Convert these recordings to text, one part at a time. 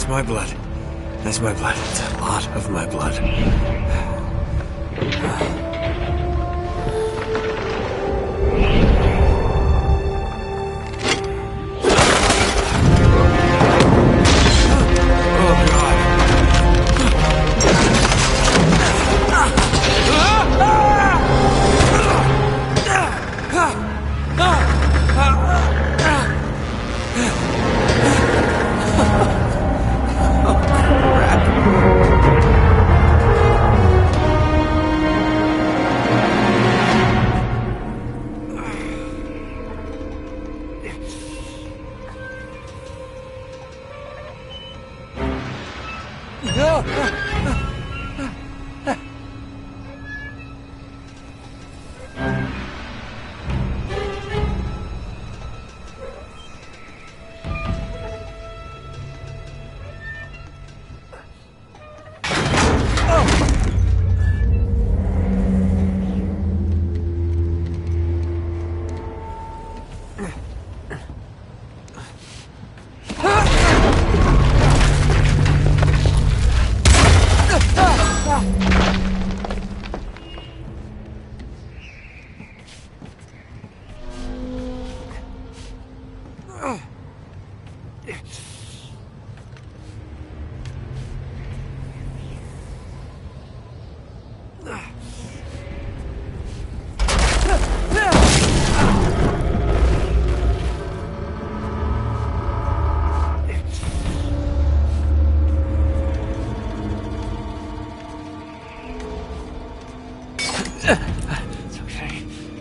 That's my blood. That's my blood. It's a lot of my blood.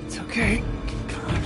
It's okay. Come on.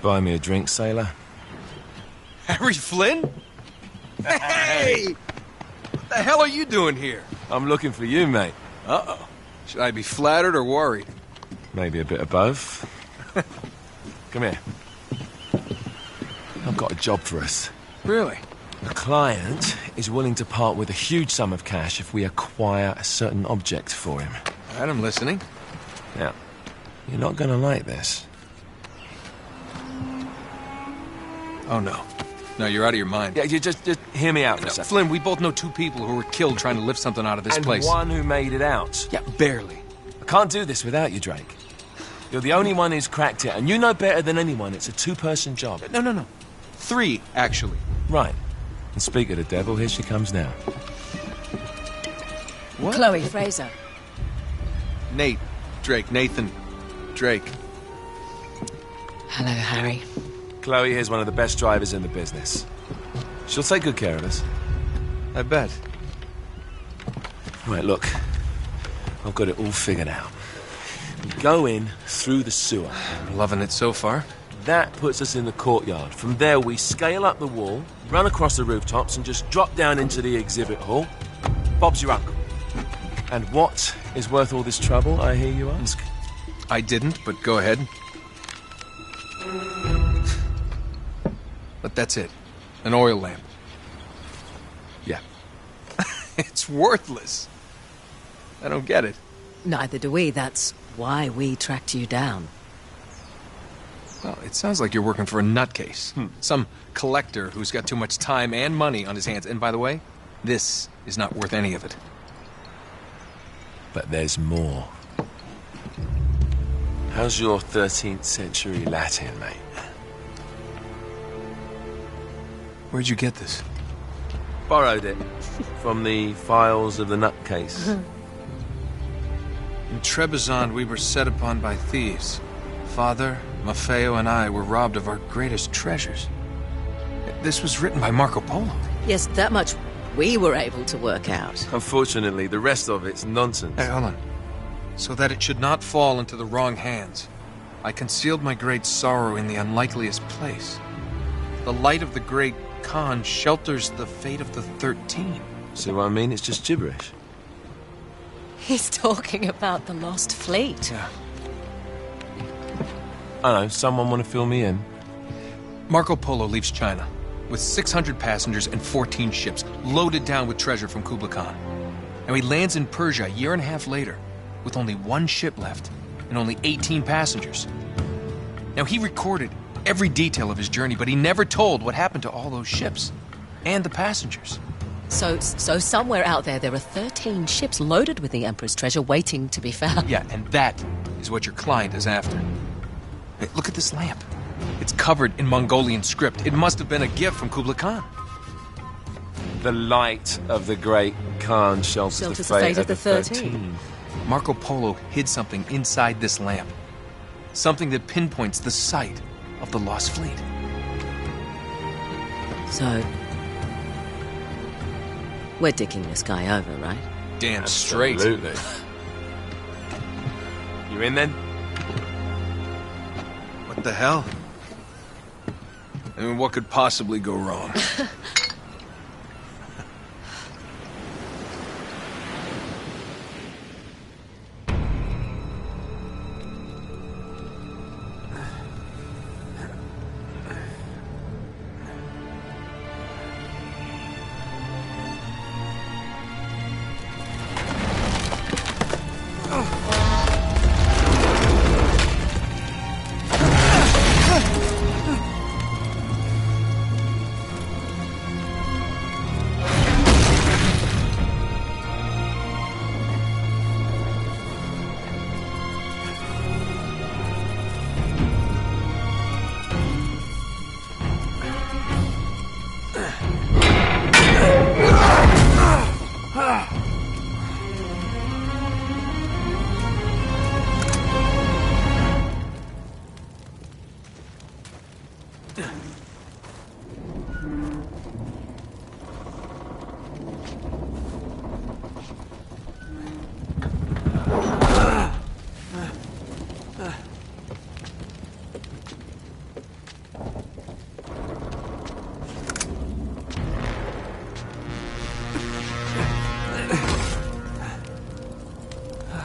Buy me a drink, sailor? Harry Flynn? Hey! What the hell are you doing here? I'm looking for you, mate. Uh-oh. Should I be flattered or worried? Maybe a bit of both. Come here. I've got a job for us. Really? The client is willing to part with a huge sum of cash if we acquire a certain object for him. All right, I'm listening. Now, you're not gonna like this. Oh, no. No, you're out of your mind. Yeah, you just hear me out for a second. Flynn, we both know two people who were killed trying to lift something out of this place. And one who made it out. Yeah, barely. I can't do this without you, Drake. You're the only one who's cracked it, and you know better than anyone it's a two-person job. No. 3, actually. Right. And speak of the devil, here she comes now. What? Chloe Fraser. Nathan Drake. Hello, Harry. Chloe here's one of the best drivers in the business. She'll take good care of us. I bet. Right, look. I've got it all figured out. We go in through the sewer. I'm loving it so far. That puts us in the courtyard. From there, we scale up the wall, run across the rooftops, and just drop down into the exhibit hall. Bob's your uncle. And what is worth all this trouble, I hear you ask? I didn't, but go ahead. But that's it. An oil lamp. Yeah. It's worthless. I don't get it. Neither do we. That's why we tracked you down. Well, it sounds like you're working for a nutcase. Some collector who's got too much time and money on his hands. And by the way, this is not worth any of it. But there's more. How's your 13th century Latin, mate? Where'd you get this? Borrowed it from the files of the nutcase. In Trebizond, we were set upon by thieves. Father, Maffeo, and I were robbed of our greatest treasures. This was written by Marco Polo. Yes, that much we were able to work out. Unfortunately, the rest of it's nonsense. Hey, hold on. So that it should not fall into the wrong hands, I concealed my great sorrow in the unlikeliest place. The light of the great Khan shelters the fate of the 13. See what I mean? It's just gibberish. He's talking about the lost fleet. Yeah. I know, someone want to fill me in? Marco Polo leaves China with 600 passengers and 14 ships loaded down with treasure from Kublai Khan. And he lands in Persia a year and a half later with only one ship left and only 18 passengers. Now, he recorded every detail of his journey, but he never told what happened to all those ships and the passengers. So somewhere out there are 13 ships loaded with the Emperor's treasure waiting to be found. Yeah, and that is what your client is after. Hey, look at this lamp. It's covered in Mongolian script. It must have been a gift from Kublai Khan. The light of the great Khan shelters the fate of the 13. Marco Polo hid something inside this lamp. Something that pinpoints the site of the lost fleet. So, we're dicking this guy over, right? Damn straight. Absolutely. You in then? What the hell? I mean, what could possibly go wrong?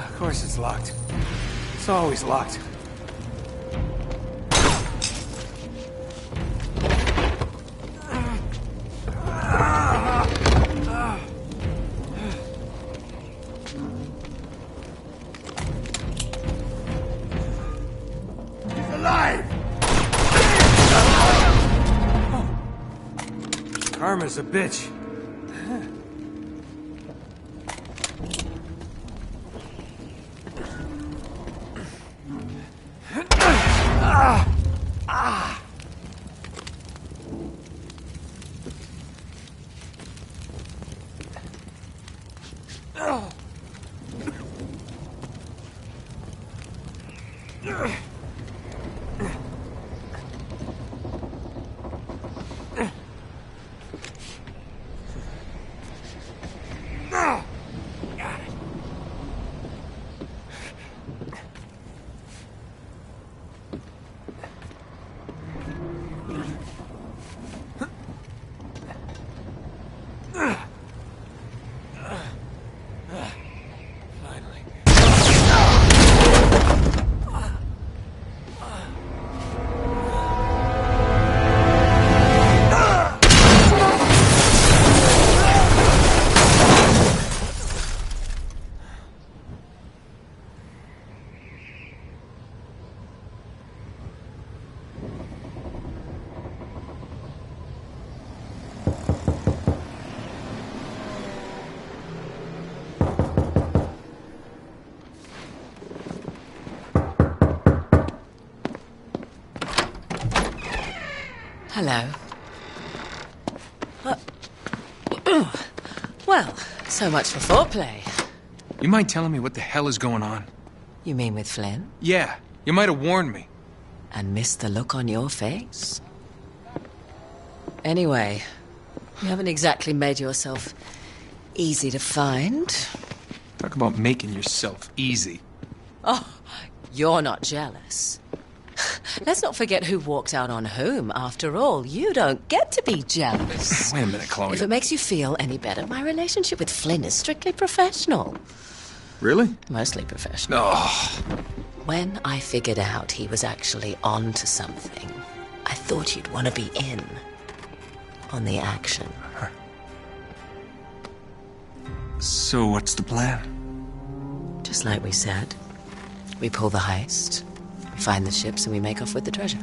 Of course it's locked. It's always locked. He's alive! Karma's a bitch. Hello. Well, so much for foreplay. You mind telling me what the hell is going on? You mean with Flynn? Yeah, you might have warned me. And missed the look on your face? Anyway, you haven't exactly made yourself easy to find. Talk about making yourself easy. Oh, you're not jealous. Let's not forget who walked out on whom. After all, you don't get to be jealous. Wait a minute, Chloe. If it makes you feel any better, my relationship with Flynn is strictly professional. Really? Mostly professional. Oh. When I figured out he was actually on to something, I thought you'd want to be in on the action. So what's the plan? Just like we said. We pull the heist, we find the ships, and we make off with the treasure.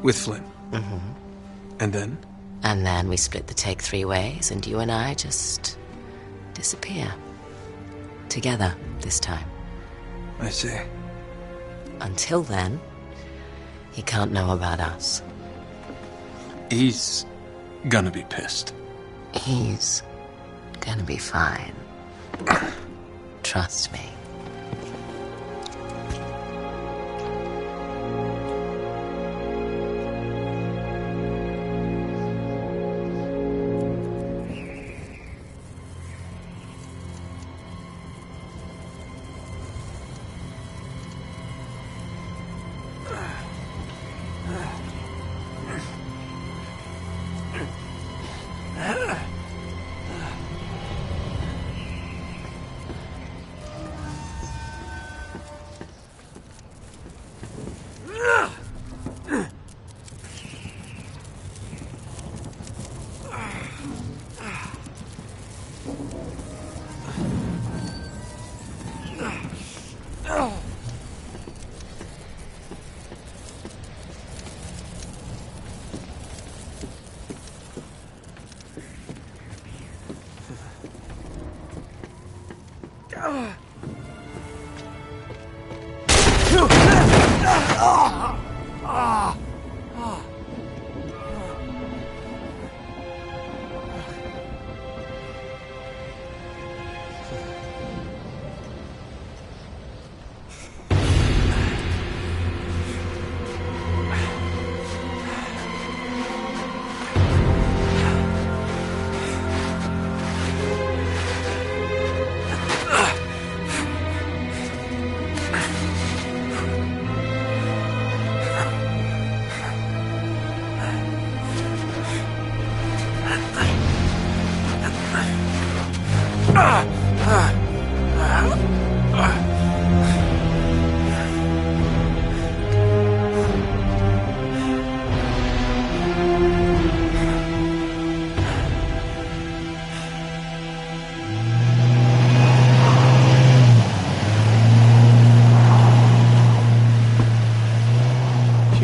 With Flynn? Mm-hmm. And then? And then we split the take 3 ways, and you and I just disappear. Together, this time. I see. Until then, he can't know about us. He's gonna be pissed. He's gonna be fine. Trust me.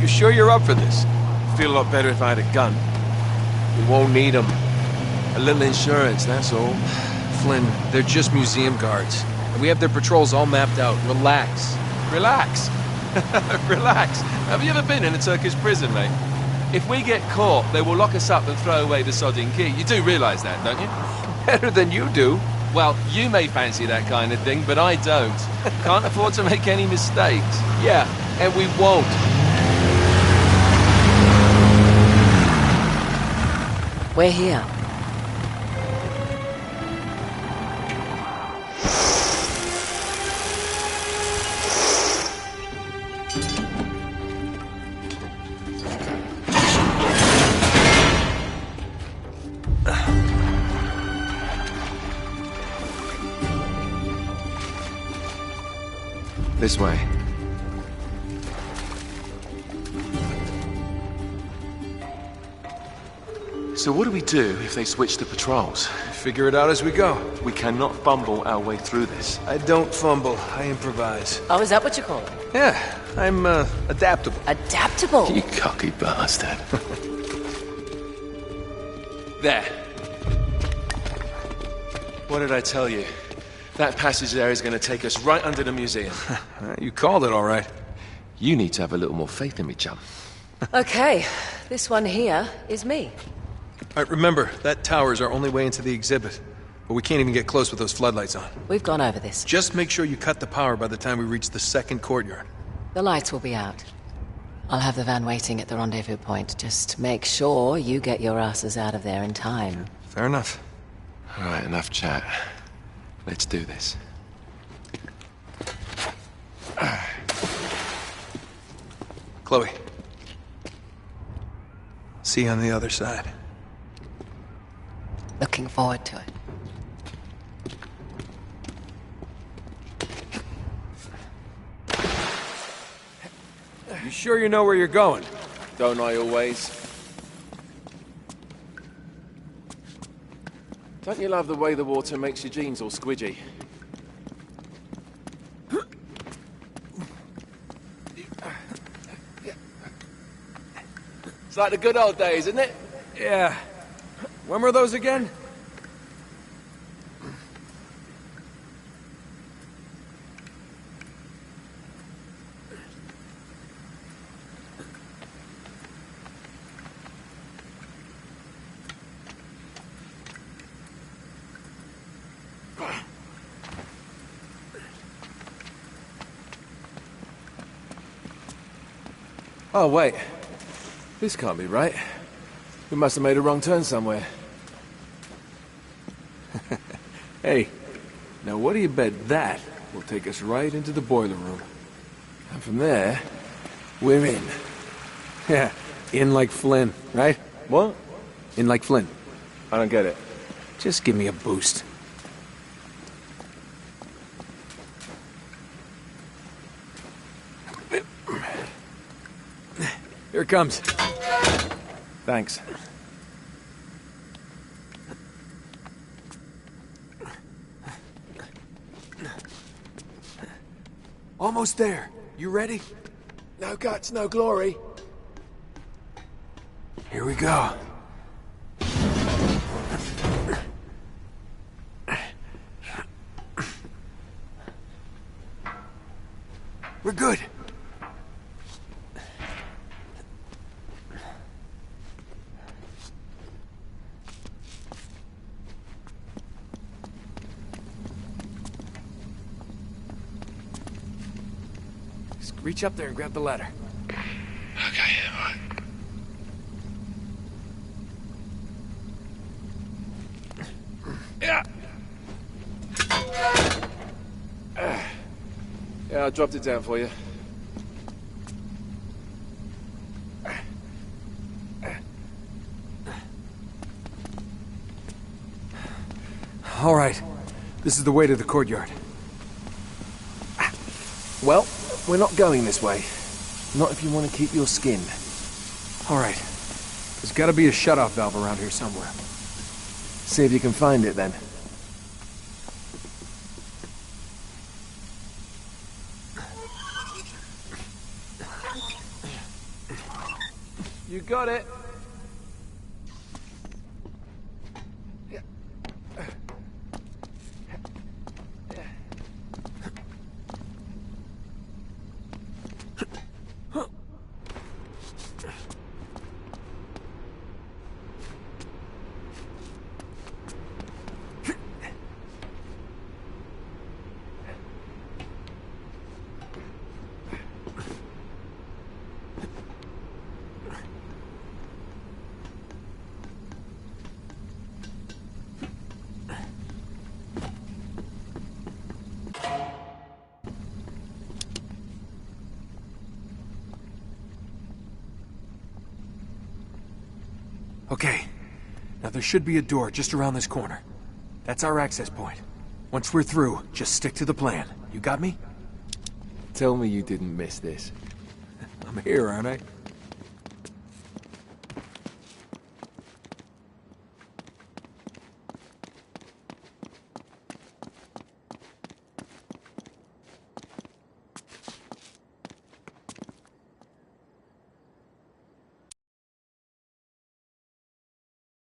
Sure you're up for this? Feel a lot better if I had a gun. We won't need them. A little insurance, that's all. Flynn, they're just museum guards. We have their patrols all mapped out. Relax. Relax. Relax. Have you ever been in a Turkish prison, mate? If we get caught, they will lock us up and throw away the sodding key. You do realise that, don't you? Better than you do. Well, you may fancy that kind of thing, but I don't. Can't afford to make any mistakes. Yeah, and we won't. We're here. This way. So what do we do if they switch the patrols? Figure it out as we go. We cannot fumble our way through this. I don't fumble, I improvise. Oh, is that what you call it? Yeah, I'm adaptable. Adaptable. You cocky bastard. There. What did I tell you? That passage there is going to take us right under the museum. You called it all right. You need to have a little more faith in me, chum. Okay, this one here is me. All right, remember, that tower's our only way into the exhibit. But we can't even get close with those floodlights on. We've gone over this. Just make sure you cut the power by the time we reach the second courtyard. The lights will be out. I'll have the van waiting at the rendezvous point. Just make sure you get your asses out of there in time. Fair enough. All right, enough chat. Let's do this. Chloe. See you on the other side. Looking forward to it. You sure you know where you're going? Don't I always? Don't you love the way the water makes your jeans all squidgy? It's like the good old days, isn't it? Yeah. When were those again? Oh, wait. This can't be right. We must have made a wrong turn somewhere. Hey, now what do you bet that will take us right into the boiler room? And from there, we're in. Yeah, in like Flynn, right? What? In like Flynn. I don't get it. Just give me a boost. Here it comes. Thanks. Almost there. You ready? No guts, no glory. Here we go. We're good. Just reach up there and grab the ladder. Okay, all right. Yeah. Yeah, I dropped it down for you. All right. This is the way to the courtyard. Well, we're not going this way. Not if you want to keep your skin. All right. There's got to be a shut-off valve around here somewhere. See if you can find it then. You got it. Okay. Now there should be a door just around this corner. That's our access point. Once we're through, just stick to the plan. You got me? Tell me you didn't miss this. I'm here, aren't I?